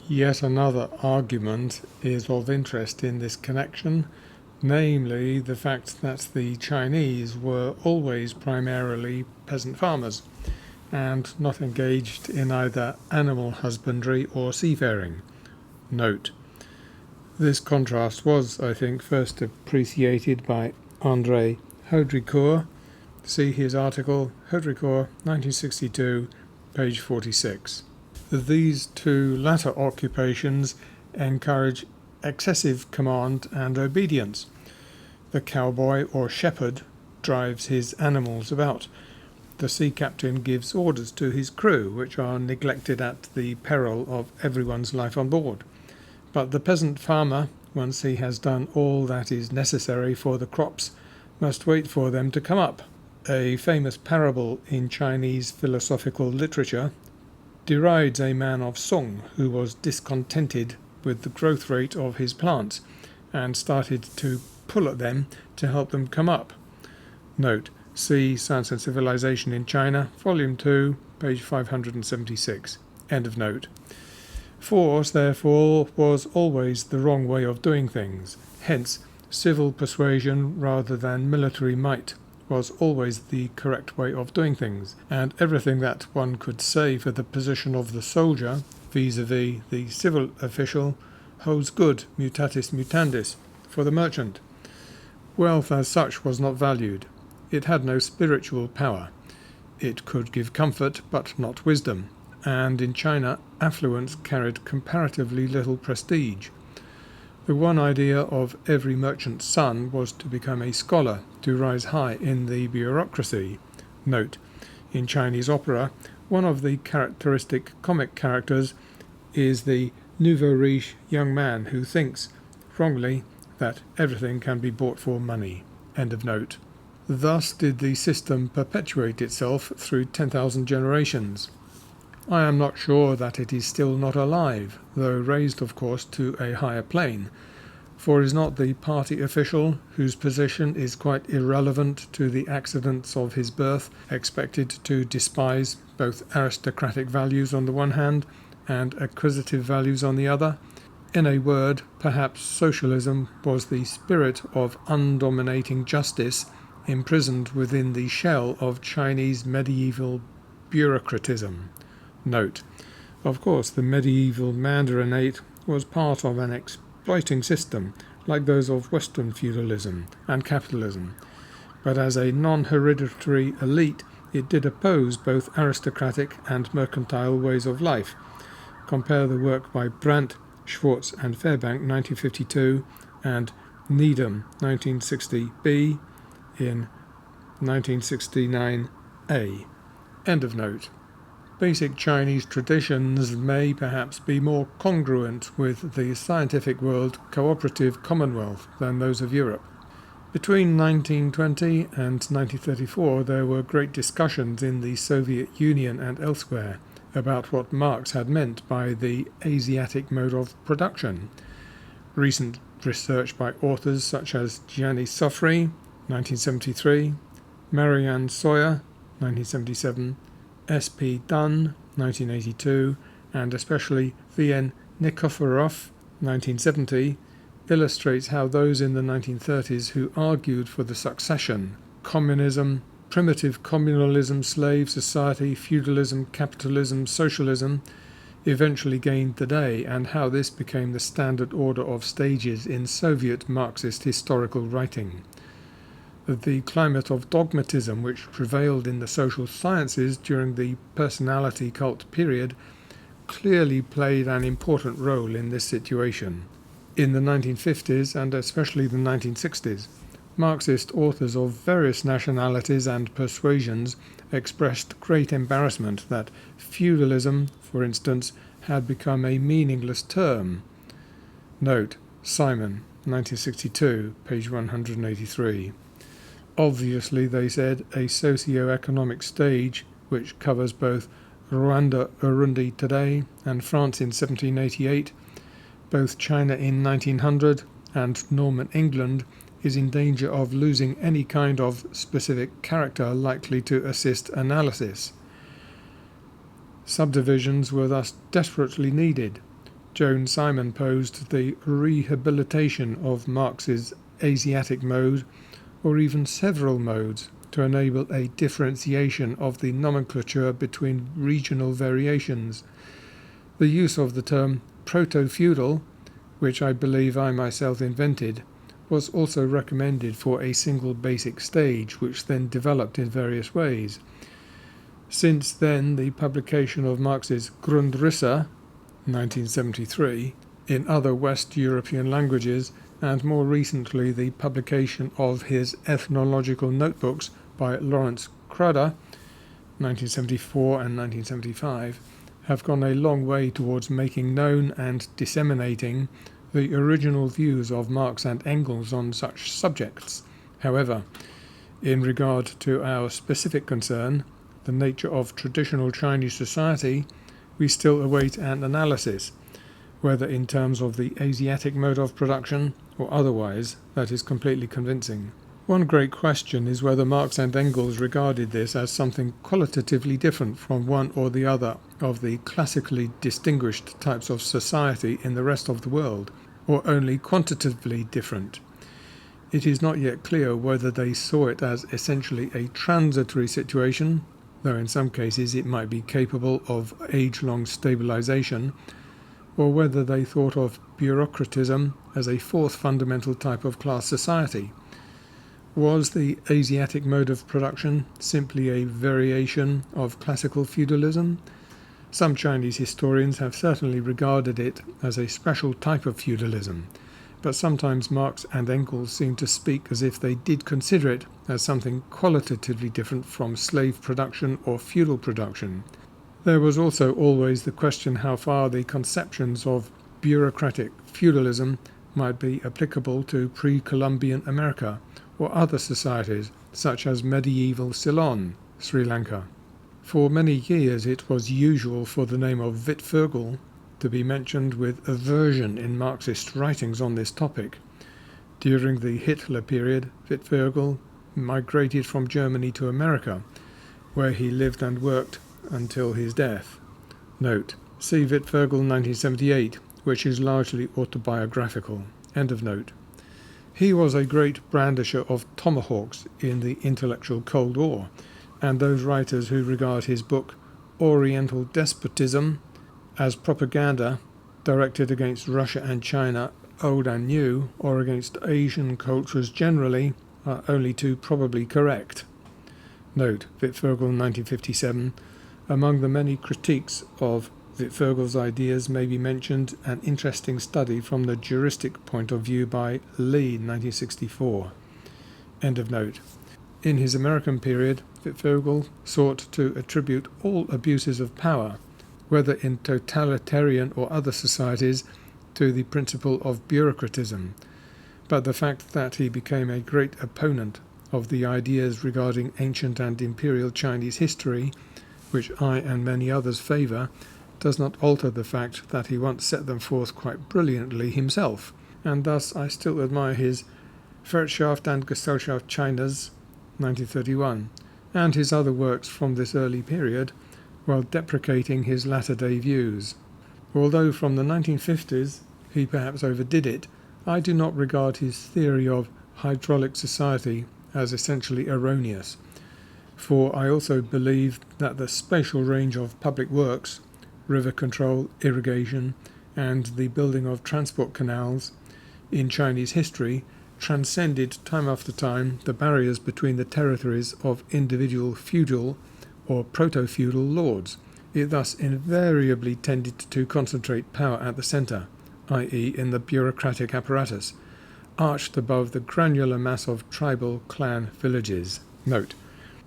Yet another argument is of interest in this connection, namely the fact that the Chinese were always primarily peasant farmers and not engaged in either animal husbandry or seafaring. Note: this contrast was, I think, first appreciated by André Haudricourt. See his article, Haudricourt, 1962, page 46. These two latter occupations encourage excessive command and obedience. The cowboy or shepherd drives his animals about. The sea captain gives orders to his crew, which are neglected at the peril of everyone's life on board. But the peasant farmer, once he has done all that is necessary for the crops, must wait for them to come up. A famous parable in Chinese philosophical literature derides a man of Song who was discontented with the growth rate of his plants and started to pull at them to help them come up. Note: see Science and Civilization in China, Volume 2, page 576. End of note. Force, therefore, was always the wrong way of doing things. Hence, civil persuasion rather than military might was always the correct way of doing things, and everything that one could say for the position of the soldier vis-à-vis the civil official holds good, mutatis mutandis, for the merchant. Wealth as such was not valued. It had no spiritual power. It could give comfort, but not wisdom, and in China affluence carried comparatively little prestige. The one idea of every merchant's son was to become a scholar, to rise high in the bureaucracy. Note: in Chinese opera, one of the characteristic comic characters is the nouveau riche young man who thinks, wrongly, that everything can be bought for money. End of note. Thus did the system perpetuate itself through 10,000 generations. I am not sure that it is still not alive, though raised, of course, to a higher plane, for is not the party official, whose position is quite irrelevant to the accidents of his birth, expected to despise both aristocratic values on the one hand and acquisitive values on the other? In a word, perhaps socialism was the spirit of undominating justice imprisoned within the shell of Chinese medieval bureaucratism. Note: of course, the medieval mandarinate was part of an exploiting system, like those of Western feudalism and capitalism, but as a non-hereditary elite, it did oppose both aristocratic and mercantile ways of life. Compare the work by Brandt, Schwartz and Fairbank, 1952, and Needham, 1960b, in 1969a. End of note. Basic Chinese traditions may perhaps be more congruent with the scientific world cooperative commonwealth than those of Europe. Between 1920 and 1934 there were great discussions in the Soviet Union and elsewhere about what Marx had meant by the Asiatic mode of production. Recent research by authors such as Gianni Sofri, 1973, Marianne Sawyer, 1977, S.P. Dunn, 1982, and especially V.N. Nikiforov, 1970, illustrates how those in the 1930s who argued for the succession, communism, primitive communalism, slave society, feudalism, capitalism, socialism, eventually gained the day, and how this became the standard order of stages in Soviet Marxist historical writing. The climate of dogmatism which prevailed in the social sciences during the personality cult period clearly played an important role in this situation. In the 1950s and especially the 1960s, Marxist authors of various nationalities and persuasions expressed great embarrassment that feudalism, for instance, had become a meaningless term. Note: Simon, 1962, page 183. Obviously, they said, a socio-economic stage which covers both Rwanda, Urundi today, and France in 1788, both China in 1900, and Norman England, is in danger of losing any kind of specific character likely to assist analysis. Subdivisions were thus desperately needed. Joan Simon posed the rehabilitation of Marx's Asiatic mode, or even several modes, to enable a differentiation of the nomenclature between regional variations. The use of the term proto-feudal, which I believe I myself invented, was also recommended for a single basic stage, which then developed in various ways. Since then, the publication of Marx's Grundrisse, 1973, in other West European languages, and more recently the publication of his ethnological notebooks by Lawrence Crowder, 1974 and 1975, have gone a long way towards making known and disseminating the original views of Marx and Engels on such subjects. However, in regard to our specific concern, the nature of traditional Chinese society, we still await an analysis, whether in terms of the Asiatic mode of production or otherwise, that is completely convincing. One great question is whether Marx and Engels regarded this as something qualitatively different from one or the other of the classically distinguished types of society in the rest of the world, or only quantitatively different. It is not yet clear whether they saw it as essentially a transitory situation, though in some cases it might be capable of age-long stabilization, or whether they thought of bureaucratism as a fourth fundamental type of class society. Was the Asiatic mode of production simply a variation of classical feudalism? Some Chinese historians have certainly regarded it as a special type of feudalism, but sometimes Marx and Engels seem to speak as if they did consider it as something qualitatively different from slave production or feudal production. There was also always the question how far the conceptions of bureaucratic feudalism might be applicable to pre-Columbian America or other societies such as medieval Ceylon, Sri Lanka. For many years it was usual for the name of Wittfogel to be mentioned with aversion in Marxist writings on this topic. During the Hitler period, Wittfogel migrated from Germany to America, where he lived and worked until his death. Note: see Wittfogel 1978, which is largely autobiographical. End of note. He was a great brandisher of tomahawks in the intellectual Cold War, and those writers who regard his book Oriental Despotism as propaganda directed against Russia and China, old and new, or against Asian cultures generally, are only too probably correct. Note: Wittfogel 1957. Among the many critiques of Wittfogel's ideas may be mentioned an interesting study from the juristic point of view by Lee, 1964. End of note. In his American period, Wittfogel sought to attribute all abuses of power, whether in totalitarian or other societies, to the principle of bureaucratism. But the fact that he became a great opponent of the ideas regarding ancient and imperial Chinese history, which I and many others favour, does not alter the fact that he once set them forth quite brilliantly himself, and thus I still admire his Wirtschaft and Gesellschaft Chinas, 1931, and his other works from this early period, while deprecating his latter-day views. Although from the 1950s he perhaps overdid it, I do not regard his theory of hydraulic society as essentially erroneous, for I also believe that the spatial range of public works, river control, irrigation, and the building of transport canals in Chinese history transcended time after time the barriers between the territories of individual feudal or proto-feudal lords. It thus invariably tended to concentrate power at the centre, i.e. in the bureaucratic apparatus, arched above the granular mass of tribal clan villages. Note: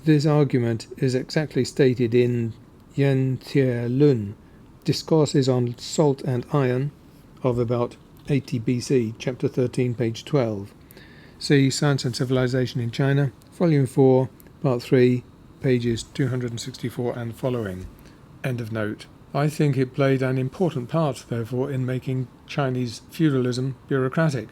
this argument is exactly stated in Yen Tie Lun, Discourses on Salt and Iron, of about 80 BC, chapter 13, page 12. See Science and Civilization in China, volume 4, part 3, pages 264 and following. End of note. I think it played an important part, therefore, in making Chinese feudalism bureaucratic.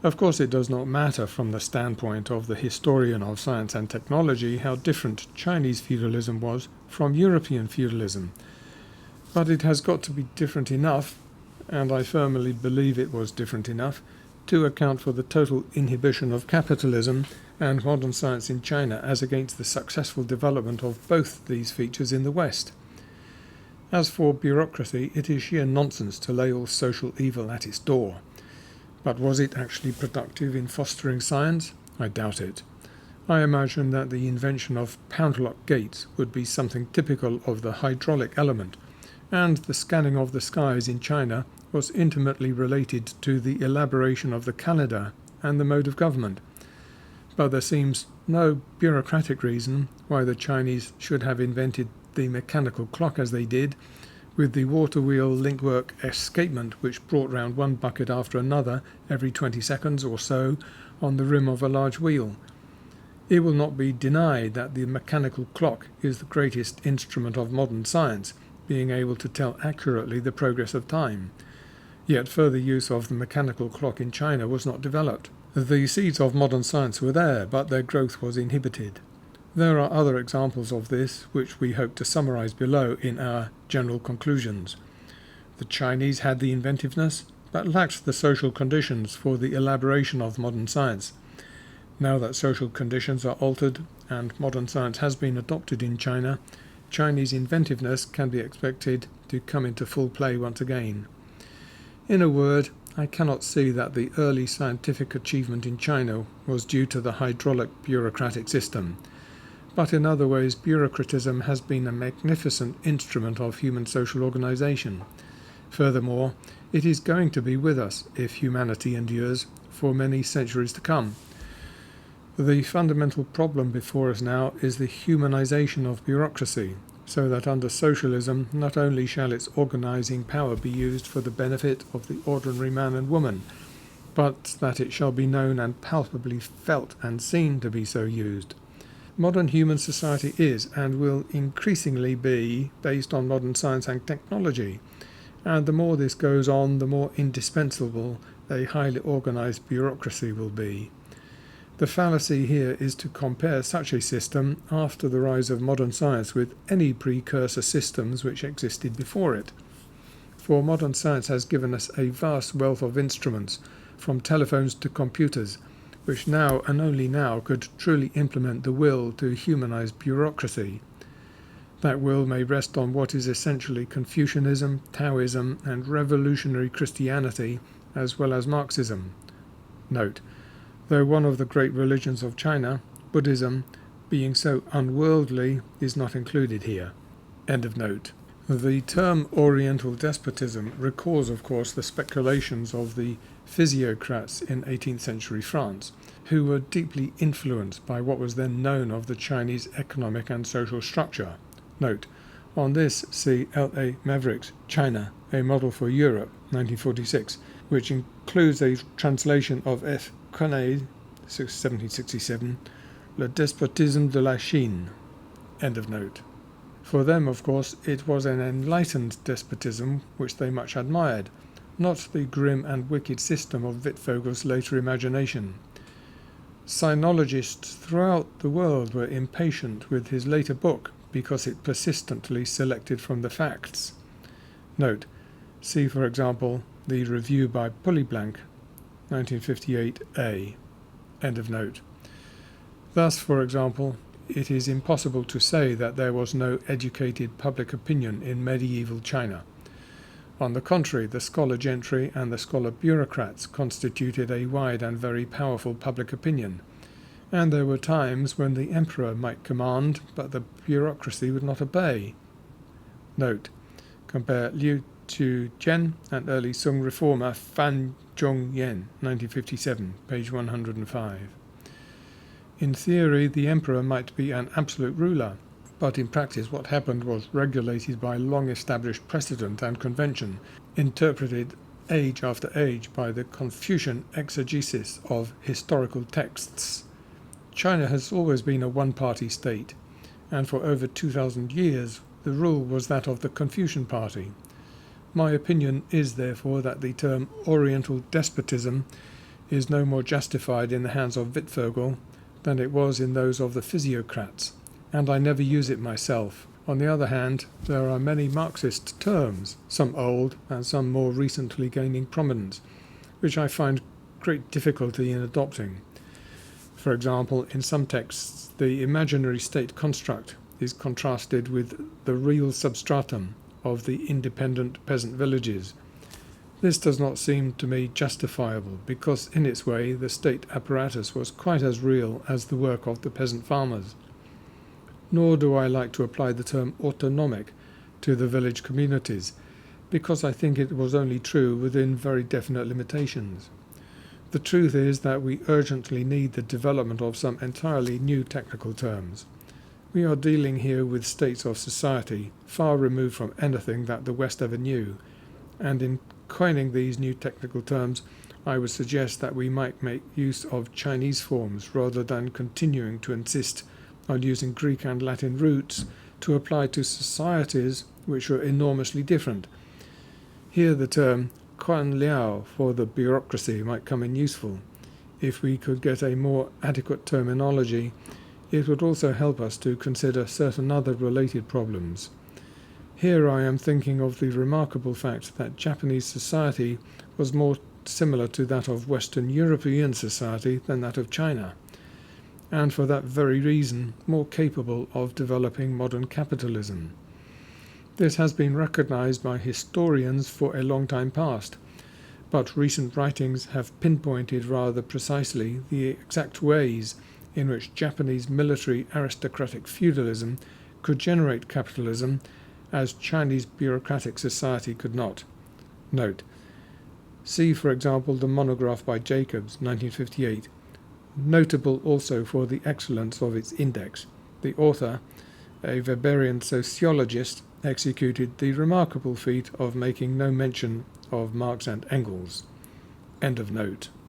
Of course, it does not matter from the standpoint of the historian of science and technology how different Chinese feudalism was from European feudalism, but it has got to be different enough and I firmly believe it was different enough, to account for the total inhibition of capitalism and modern science in China as against the successful development of both these features in the West. As for bureaucracy, it is sheer nonsense to lay all social evil at its door. But was it actually productive in fostering science? I doubt it. I imagine that the invention of pound-lock gates would be something typical of the hydraulic element, and the scanning of the skies in China was intimately related to the elaboration of the calendar and the mode of government. But there seems no bureaucratic reason why the Chinese should have invented the mechanical clock as they did, with the water wheel linkwork escapement which brought round one bucket after another every 20 seconds or so on the rim of a large wheel. It will not be denied that the mechanical clock is the greatest instrument of modern science, being able to tell accurately the progress of time. Yet further use of the mechanical clock in China was not developed. The seeds of modern science were there, but their growth was inhibited. There are other examples of this, which we hope to summarize below in our general conclusions. The Chinese had the inventiveness, but lacked the social conditions for the elaboration of modern science. Now that social conditions are altered and modern science has been adopted in China, Chinese inventiveness can be expected to come into full play once again. In a word, I cannot see that the early scientific achievement in China was due to the hydraulic bureaucratic system. But in other ways, bureaucratism has been a magnificent instrument of human social organization. Furthermore, it is going to be with us, if humanity endures, for many centuries to come. The fundamental problem before us now is the humanization of bureaucracy, so that under socialism not only shall its organizing power be used for the benefit of the ordinary man and woman, but that it shall be known and palpably felt and seen to be so used. Modern human society is and will increasingly be based on modern science and technology, and the more this goes on, the more indispensable a highly organized bureaucracy will be. The fallacy here is to compare such a system after the rise of modern science with any precursor systems which existed before it. For modern science has given us a vast wealth of instruments, from telephones to computers, which now and only now could truly implement the will to humanize bureaucracy. That will may rest on what is essentially Confucianism, Taoism, and revolutionary Christianity, as well as Marxism. Note: though one of the great religions of China, Buddhism, being so unworldly, is not included here. End of note. The term Oriental despotism recalls, of course, the speculations of the physiocrats in 18th century France, who were deeply influenced by what was then known of the Chinese economic and social structure. Note: on this, see L.A. Maverick's China, a Model for Europe, 1946, which includes a translation of F. Quenet, 1767, Le Despotisme de la Chine. End of note. For them, of course, it was an enlightened despotism which they much admired, not the grim and wicked system of Wittvogel's later imagination. Sinologists throughout the world were impatient with his later book because it persistently selected from the facts. Note: see, for example, the review by Pulliblanc, 1958a. End of note. Thus, for example, it is impossible to say that there was no educated public opinion in medieval China. On the contrary, the scholar gentry and the scholar bureaucrats constituted a wide and very powerful public opinion, and there were times when the emperor might command, but the bureaucracy would not obey. Note: compare Liu Chu-jen and early Sung reformer Fan Zhong-yen, 1957, page 105. In theory, the emperor might be an absolute ruler, but in practice what happened was regulated by long-established precedent and convention, interpreted age after age by the Confucian exegesis of historical texts. China has always been a one-party state, and for over 2,000 years the rule was that of the Confucian party. My opinion is therefore that the term Oriental despotism is no more justified in the hands of Wittfogel than it was in those of the physiocrats, and I never use it myself, On the other hand, there are many Marxist terms, some old and some more recently gaining prominence, which I find great difficulty in adopting. For example, in some texts, the imaginary state construct is contrasted with the real substratum of the independent peasant villages. This does not seem to me justifiable because in its way the state apparatus was quite as real as the work of the peasant farmers. Nor do I like to apply the term autonomic to the village communities because I think it was only true within very definite limitations. The truth is that we urgently need the development of some entirely new technical terms. We are dealing here with states of society far removed from anything that the West ever knew, and in coining these new technical terms, I would suggest that we might make use of Chinese forms rather than continuing to insist on using Greek and Latin roots to apply to societies which are enormously different. Here the term Quan Liao for the bureaucracy might come in useful. If we could get a more adequate terminology, it would also help us to consider certain other related problems. Here I am thinking of the remarkable fact that Japanese society was more similar to that of Western European society than that of China, and for that very reason more capable of developing modern capitalism. This has been recognized by historians for a long time past, but recent writings have pinpointed rather precisely the exact ways in which Japanese military aristocratic feudalism could generate capitalism as Chinese bureaucratic society could not. Note: see for example the monograph by Jacobs, 1958, notable also for the excellence of its index. The author, a Weberian sociologist, executed the remarkable feat of making no mention of Marx and Engels. End of note.